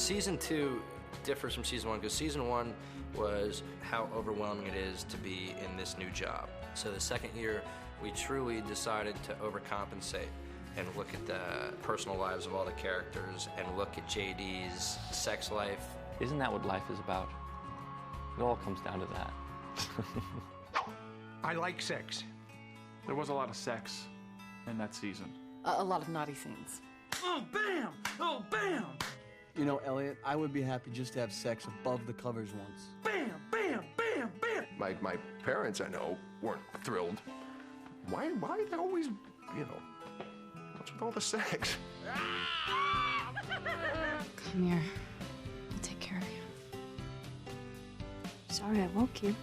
Season 2 differs from Season 1 because Season 1 was how overwhelming it is to be in this new job. So the second year, we truly decided to overcompensate and look at the personal lives of all the characters and look at JD's sex life. Isn't that what life is about? It all comes down to that. I like sex. There was a lot of sex in that season. A lot of naughty scenes. Oh, bam! Oh, bam! You know, Elliot, I would be happy just to have sex above the covers once. Bam, bam, bam, bam! My parents, I know, weren't thrilled. Why they always, what's with all the sex? Come here. I'll take care of you. Sorry I woke you.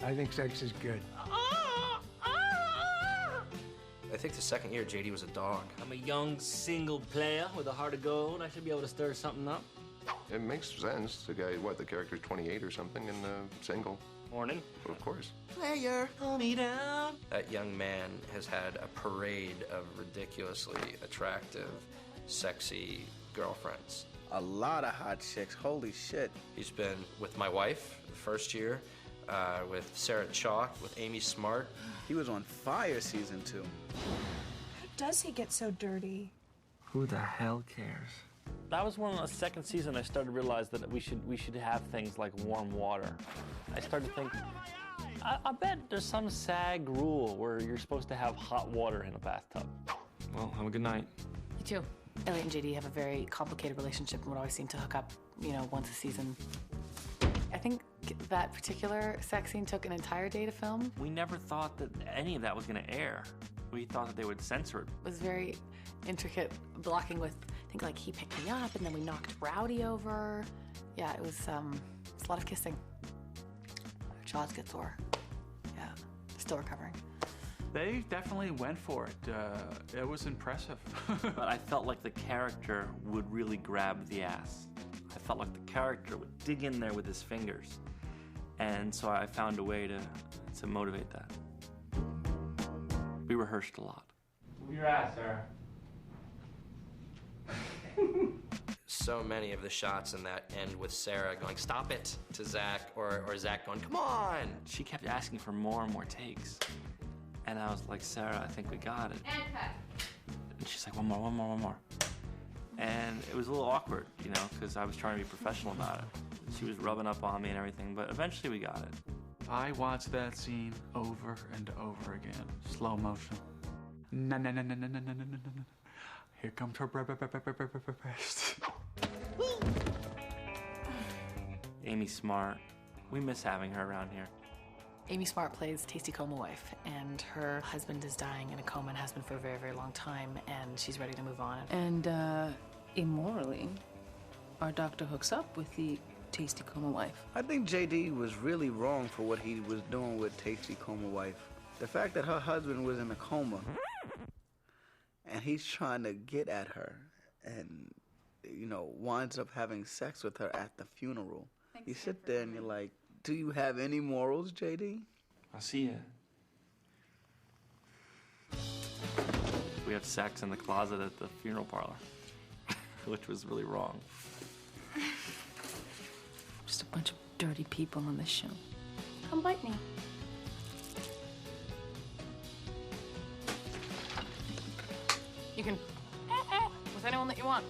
I think sex is good. I think the second year, JD was a dog. I'm a young single player with a heart of gold. I should be able to stir something up. It makes sense. The guy, the character's 28 or something and single. Morning. Of course. Player, hold me down. That young man has had a parade of ridiculously attractive, sexy girlfriends. A lot of hot chicks, holy shit. He's been with my wife the first year, with Sarah Chalk, with Amy Smart. He was on fire season 2. How does he get so dirty? Who the hell cares? That was when the second season I started to realize that we should have things like warm water. I started to think, I bet there's some SAG rule where you're supposed to have hot water in a bathtub. Well, have a good night. You too. Elliot and JD have a very complicated relationship and would always seem to hook up, once a season. I think that particular sex scene took an entire day to film. We never thought that any of that was going to air. We thought that they would censor it. It was very intricate, blocking with, I think, like, he picked me up and then we knocked Rowdy over. Yeah, it was a lot of kissing. Jaws get sore. Yeah, still recovering. They definitely went for it. It was impressive. But I felt like the character would really grab the ass. I felt like the character would dig in there with his fingers. And so I found a way to motivate that. We rehearsed a lot. Move your ass, Sarah. So many of the shots in that end with Sarah going, "Stop it," to Zach, or Zach going, "Come on." She kept asking for more and more takes. And I was like, "Sarah, I think we got it." And she's like, one more. And it was a little awkward, because I was trying to be professional about it. She was rubbing up on me and everything, but eventually we got it. I watched that scene over and over again. Slow motion. No. Here comes her breast. Amy Smart. We miss having her around here. Amy Smart plays Tasty Coma wife, and her husband is dying in a coma and has been for a very, very long time, and she's ready to move on. And, immorally, our doctor hooks up with the Tasty Coma wife. I think JD was really wrong for what he was doing with Tasty Coma wife. The fact that her husband was in a coma, and he's trying to get at her, and, winds up having sex with her at the funeral. You sit there and you're like, do you have any morals, JD? I'll see ya. We have sex in the closet at the funeral parlor, which was really wrong. Just a bunch of dirty people on this show. Come bite me. You can with anyone that you want.